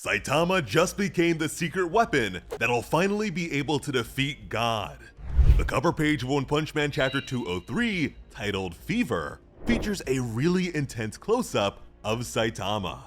Saitama just became the secret weapon that'll finally be able to defeat God. The cover page of One Punch Man Chapter 203, titled Fever, features a really intense close-up of Saitama.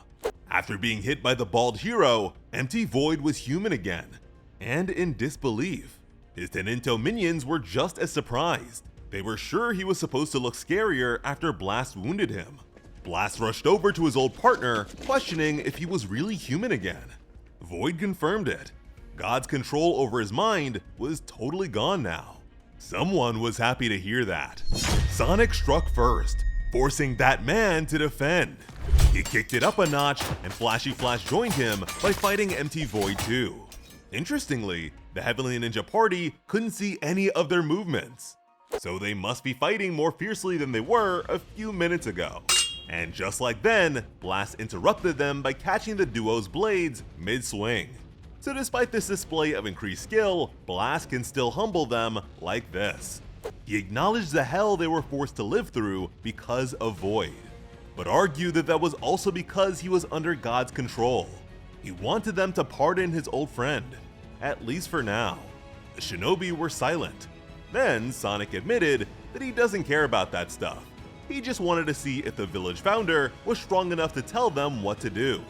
After being hit by the bald hero, Empty Void was human again, and in disbelief. His Tenento minions were just as surprised. They were sure he was supposed to look scarier after Blast wounded him. Blast rushed over to his old partner, questioning if he was really human again. Void confirmed it. God's control over his mind was totally gone now. Someone was happy to hear that. Sonic struck first, forcing that man to defend. He kicked it up a notch, and Flashy Flash joined him by fighting Empty Void too. Interestingly, the Heavenly Ninja Party couldn't see any of their movements, so they must be fighting more fiercely than they were a few minutes ago. And just like then, Blast interrupted them by catching the duo's blades mid-swing. So despite this display of increased skill, Blast can still humble them like this. He acknowledged the hell they were forced to live through because of Void, but argued that that was also because he was under God's control. He wanted them to pardon his old friend, at least for now. The shinobi were silent. Then Sonic admitted that he doesn't care about that stuff. He just wanted to see if the village founder was strong enough to tell them what to do.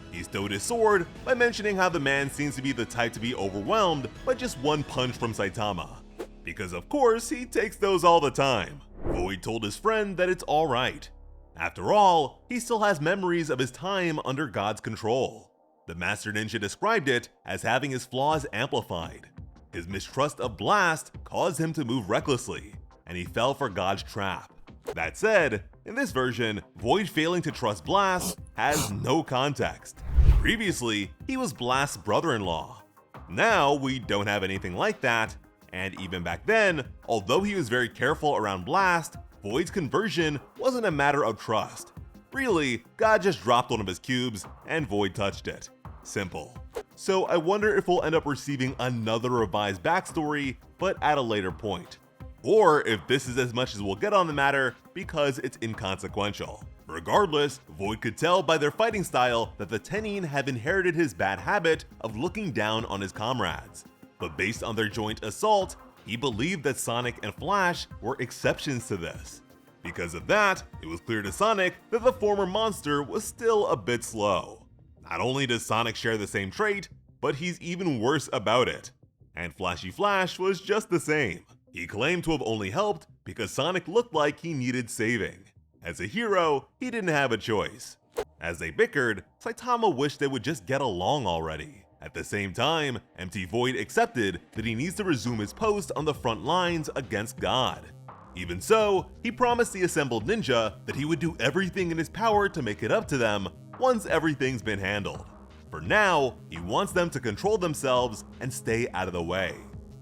He stowed his sword by mentioning how the man seems to be the type to be overwhelmed by just one punch from Saitama, because of course he takes those all the time. Void told his friend that it's alright. After all, he still has memories of his time under God's control. The Master Ninja described it as having his flaws amplified. His mistrust of Blast caused him to move recklessly, and he fell for God's trap. That said, in this version, Void failing to trust Blast has no context. Previously, he was Blast's brother-in-law. Now, we don't have anything like that, and even back then, although he was very careful around Blast, Void's conversion wasn't a matter of trust. Really, God just dropped one of his cubes, and Void touched it. Simple. So I wonder if we'll end up receiving another revised backstory, but at a later point. Or if this is as much as we'll get on the matter because it's inconsequential. Regardless, Void could tell by their fighting style that the Tennin have inherited his bad habit of looking down on his comrades. But based on their joint assault, he believed that Sonic and Flash were exceptions to this. Because of that, it was clear to Sonic that the former monster was still a bit slow. Not only does Sonic share the same trait, but he's even worse about it. And Flashy Flash was just the same. He claimed to have only helped because Sonic looked like he needed saving. As a hero, he didn't have a choice. As they bickered, Saitama wished they would just get along already. At the same time, Empty Void accepted that he needs to resume his post on the front lines against God. Even so, he promised the assembled ninja that he would do everything in his power to make it up to them once everything's been handled. For now, he wants them to control themselves and stay out of the way.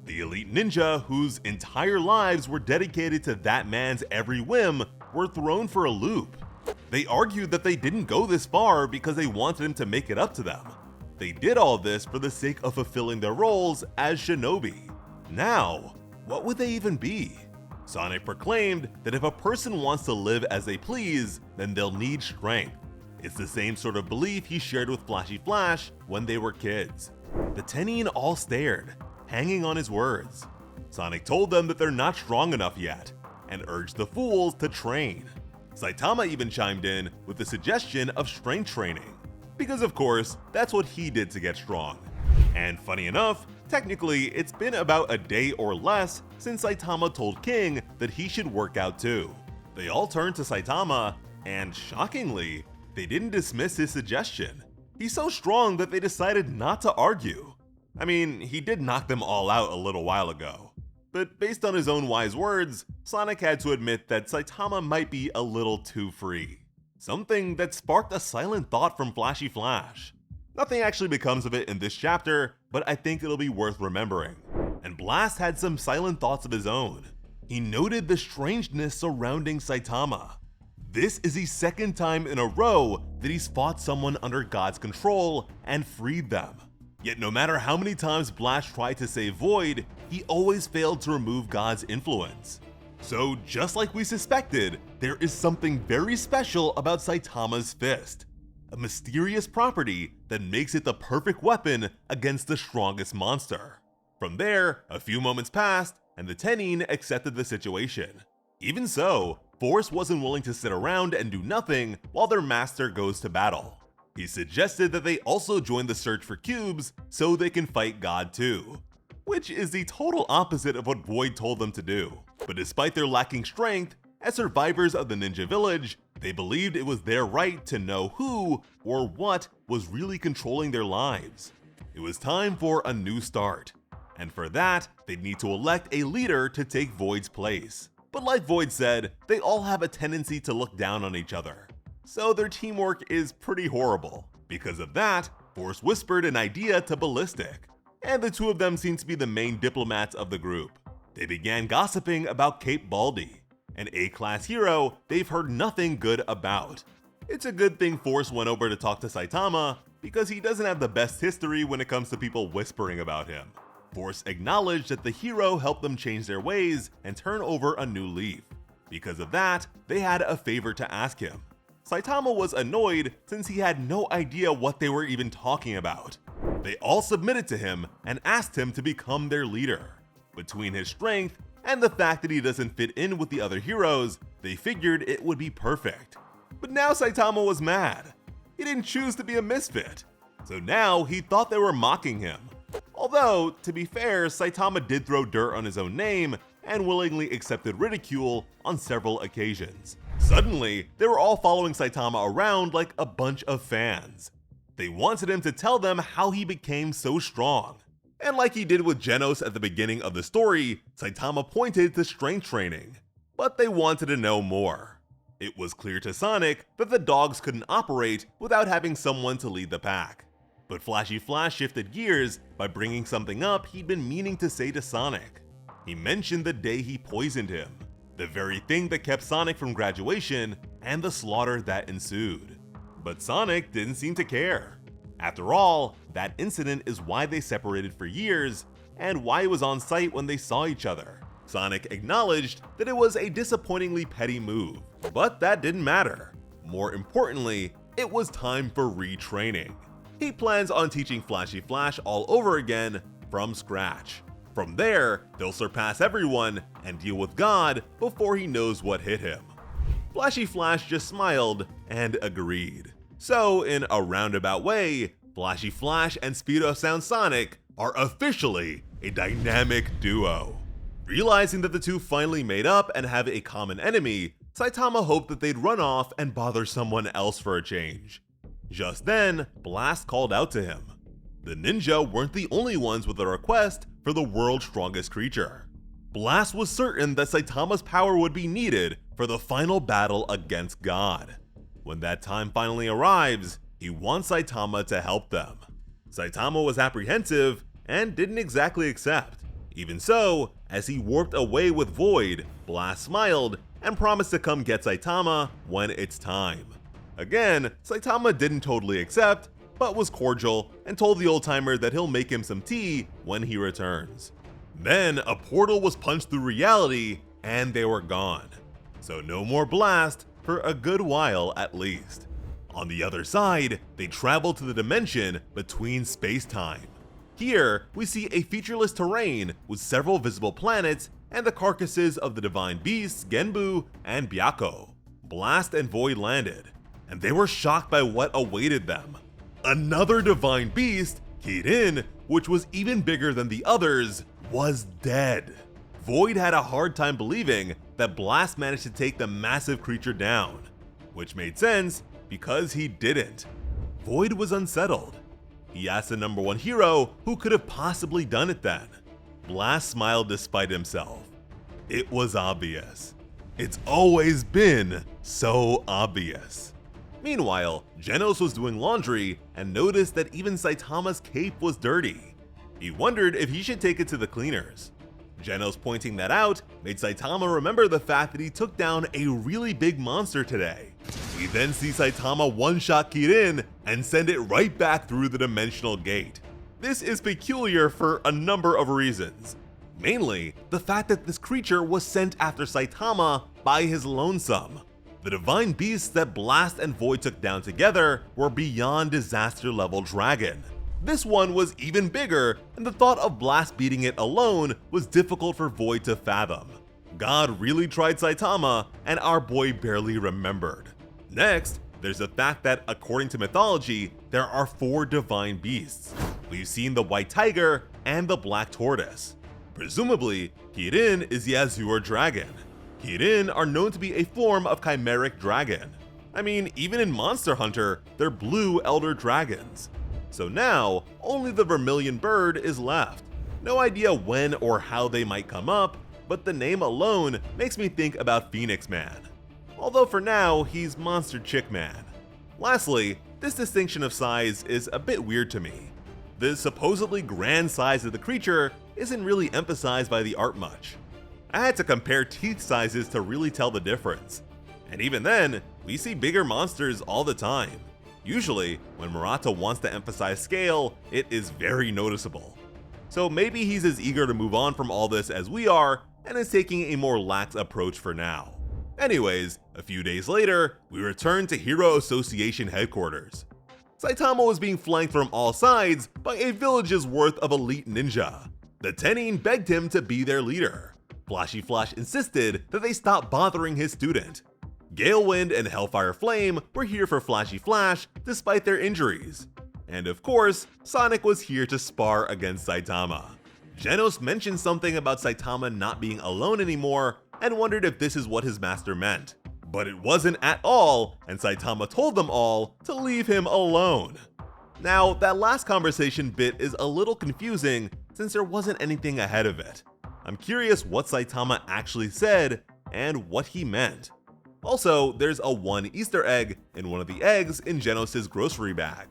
The elite ninja, whose entire lives were dedicated to that man's every whim, were thrown for a loop. They argued that they didn't go this far because they wanted him to make it up to them. They did all this for the sake of fulfilling their roles as shinobi. Now, what would they even be? Sonic proclaimed that if a person wants to live as they please, then they'll need strength. It's the same sort of belief he shared with Flashy Flash when they were kids. The Tennin all stared, hanging on his words. Sonic told them that they're not strong enough yet, and urged the fools to train. Saitama even chimed in with the suggestion of strength training, because of course, that's what he did to get strong. And funny enough, technically it's been about a day or less since Saitama told King that he should work out too. They all turned to Saitama, and shockingly, they didn't dismiss his suggestion. He's so strong that they decided not to argue. I mean, he did knock them all out a little while ago. But based on his own wise words, Sonic had to admit that Saitama might be a little too free. Something that sparked a silent thought from Flashy Flash. Nothing actually becomes of it in this chapter, but I think it'll be worth remembering. And Blast had some silent thoughts of his own. He noted the strangeness surrounding Saitama. This is the second time in a row that he's fought someone under God's control and freed them. Yet no matter how many times Blast tried to save Void, he always failed to remove God's influence. So just like we suspected, there is something very special about Saitama's fist. a mysterious property that makes it the perfect weapon against the strongest monster. From there, a few moments passed, and the Tennin accepted the situation. Even so, Force wasn't willing to sit around and do nothing while their master goes to battle. He suggested that they also join the search for cubes so they can fight God too, which is the total opposite of what Void told them to do. But despite their lacking strength, as survivors of the ninja village, they believed it was their right to know who or what was really controlling their lives. It was time for a new start, and for that, they'd need to elect a leader to take Void's place. But like Void said, they all have a tendency to look down on each other, so their teamwork is pretty horrible. Because of that, Force whispered an idea to Ballistic, and the two of them seemed to be the main diplomats of the group. They began gossiping about Cape Baldi, an A-class hero they've heard nothing good about. It's a good thing Force went over to talk to Saitama, because he doesn't have the best history when it comes to people whispering about him. Force acknowledged that the hero helped them change their ways and turn over a new leaf. Because of that, they had a favor to ask him. Saitama was annoyed since he had no idea what they were even talking about. They all submitted to him and asked him to become their leader. Between his strength and the fact that he doesn't fit in with the other heroes, they figured it would be perfect. But now Saitama was mad. He didn't choose to be a misfit, so now he thought they were mocking him. Although, to be fair, Saitama did throw dirt on his own name and willingly accepted ridicule on several occasions. Suddenly, they were all following Saitama around like a bunch of fans. They wanted him to tell them how he became so strong. And like he did with Genos at the beginning of the story, Saitama pointed to strength training. But they wanted to know more. It was clear to Sonic that the dogs couldn't operate without having someone to lead the pack. But Flashy Flash shifted gears by bringing something up he'd been meaning to say to Sonic. He mentioned the day he poisoned him, the very thing that kept Sonic from graduation and the slaughter that ensued. But Sonic didn't seem to care. After all, that incident is why they separated for years and why he was on site when they saw each other. Sonic acknowledged that it was a disappointingly petty move, but that didn't matter. More importantly, it was time for retraining. He plans on teaching Flashy Flash all over again from scratch. From there, they'll surpass everyone and deal with God before he knows what hit him. Flashy Flash just smiled and agreed. So, in a roundabout way, Flashy Flash and Speedo Sound Sonic are officially a dynamic duo. Realizing that the two finally made up and have a common enemy, Saitama hoped that they'd run off and bother someone else for a change. Just then, Blast called out to him. The ninja weren't the only ones with a request for the world's strongest creature. Blast was certain that Saitama's power would be needed for the final battle against God. When that time finally arrives, he wants Saitama to help them. Saitama was apprehensive and didn't exactly accept. Even so, as he warped away with Void, Blast smiled and promised to come get Saitama when it's time. Again, Saitama didn't totally accept, but was cordial and told the old-timer that he'll make him some tea when he returns. Then a portal was punched through reality and they were gone. So no more Blast for a good while at least. On the other side, they travel to the dimension between space-time. Here, we see a featureless terrain with several visible planets and the carcasses of the divine beasts Genbu and Byakko. Blast and Void landed, and they were shocked by what awaited them. Another divine beast, Kirin, which was even bigger than the others, was dead. Void had a hard time believing that Blast managed to take the massive creature down, which made sense because he didn't. Void was unsettled. He asked the number one hero who could have possibly done it then. Blast smiled despite himself. It was obvious. It's always been so obvious. Meanwhile, Genos was doing laundry and noticed that even Saitama's cape was dirty. He wondered if he should take it to the cleaners. Genos pointing that out made Saitama remember the fact that he took down a really big monster today. We then see Saitama one-shot Kirin and send it right back through the dimensional gate. This is peculiar for a number of reasons. Mainly, the fact that this creature was sent after Saitama by his lonesome. The divine beasts that Blast and Void took down together were beyond disaster level dragon. This one was even bigger, and the thought of Blast beating it alone was difficult for Void to fathom. God really tried Saitama, and our boy barely remembered. Next, there's the fact that according to mythology, there are 4 divine beasts. We've seen the white tiger and the black tortoise. Presumably, Kirin is the Azure dragon. Kirin are known to be a form of chimeric dragon. I mean, even in Monster Hunter, they're blue elder dragons. So now, only the vermilion bird is left. No idea when or how they might come up, but the name alone makes me think about Phoenix Man. Although for now, he's Monster Chick Man. Lastly, this distinction of size is a bit weird to me. The supposedly grand size of the creature isn't really emphasized by the art much. I had to compare teeth sizes to really tell the difference. And even then, we see bigger monsters all the time. Usually, when Murata wants to emphasize scale, it is very noticeable. So maybe he's as eager to move on from all this as we are, and is taking a more lax approach for now. Anyways, a few days later, we return to Hero Association headquarters. Saitama was being flanked from all sides by a village's worth of elite ninja. The Tenin begged him to be their leader. Flashy Flash insisted that they stop bothering his student. Galewind and Hellfire Flame were here for Flashy Flash despite their injuries. And of course, Sonic was here to spar against Saitama. Genos mentioned something about Saitama not being alone anymore and wondered if this is what his master meant. But it wasn't at all, and Saitama told them all to leave him alone. Now, that last conversation bit is a little confusing since there wasn't anything ahead of it. I'm curious what Saitama actually said and what he meant. Also, there's a 1 Easter egg in one of the eggs in Genos' grocery bag.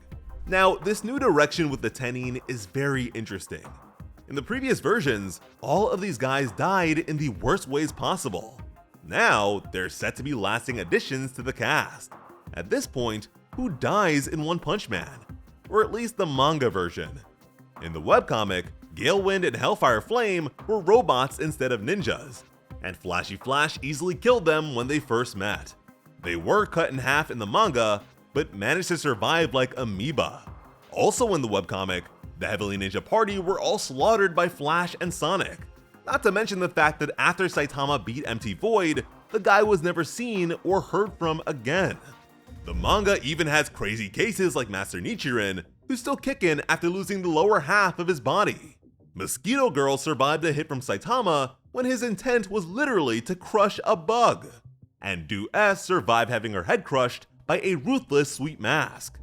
Now, this new direction with the Tenin is very interesting. In the previous versions, all of these guys died in the worst ways possible. Now, they're set to be lasting additions to the cast. At this point, who dies in One Punch Man? Or at least the manga version. In the webcomic, Galewind and Hellfire Flame were robots instead of ninjas, and Flashy Flash easily killed them when they first met. They were cut in half in the manga, but managed to survive like amoeba. Also in the webcomic, the Heavenly Ninja Party were all slaughtered by Flash and Sonic. Not to mention the fact that after Saitama beat Empty Void, the guy was never seen or heard from again. The manga even has crazy cases like Master Nichiren, who's still kicking after losing the lower half of his body. Mosquito Girl survived a hit from Saitama when his intent was literally to crush a bug. And Do S survived having her head crushed by a ruthless Sweet Mask.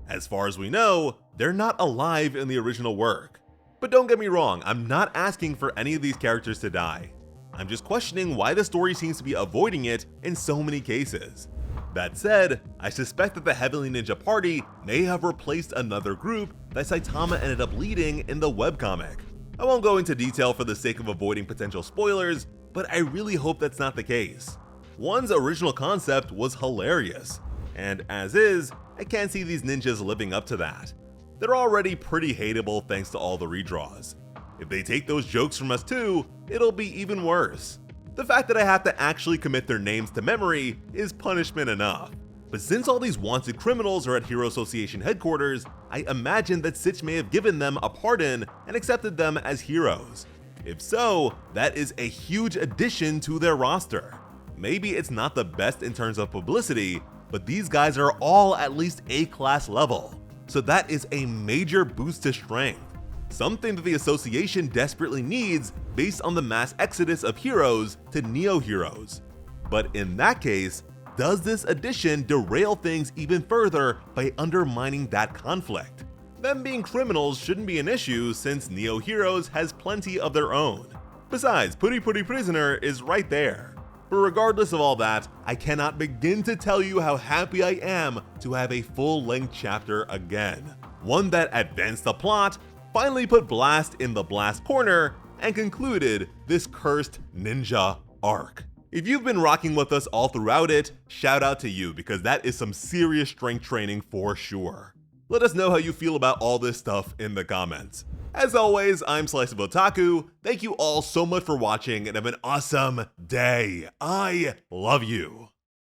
As far as we know, they're not alive in the original work. But don't get me wrong, I'm not asking for any of these characters to die. I'm just questioning why the story seems to be avoiding it in so many cases. That said, I suspect that the Heavenly Ninja Party may have replaced another group that Saitama ended up leading in the webcomic. I won't go into detail for the sake of avoiding potential spoilers, but I really hope that's not the case. One's original concept was hilarious, and as is, I can't see these ninjas living up to that. They're already pretty hateable thanks to all the redraws. If they take those jokes from us too, it'll be even worse. The fact that I have to actually commit their names to memory is punishment enough. But since all these wanted criminals are at Hero Association headquarters, I imagine that Sitch may have given them a pardon and accepted them as heroes. If so, that is a huge addition to their roster. Maybe it's not the best in terms of publicity, but these guys are all at least A-class level. So that is a major boost to strength. Something that the association desperately needs based on the mass exodus of heroes to neo-heroes. But in that case, does this addition derail things even further by undermining that conflict? Them being criminals shouldn't be an issue since neo-heroes has plenty of their own. Besides, Puri Puri Prisoner is right there. But regardless of all that, I cannot begin to tell you how happy I am to have a full-length chapter again. One that advanced the plot, finally put Blast in the Blast corner, and concluded this cursed ninja arc. If you've been rocking with us all throughout it, shout out to you because that is some serious strength training for sure. Let us know how you feel about all this stuff in the comments. As always, I'm Slice of Otaku. Thank you all so much for watching and have an awesome day. I love you.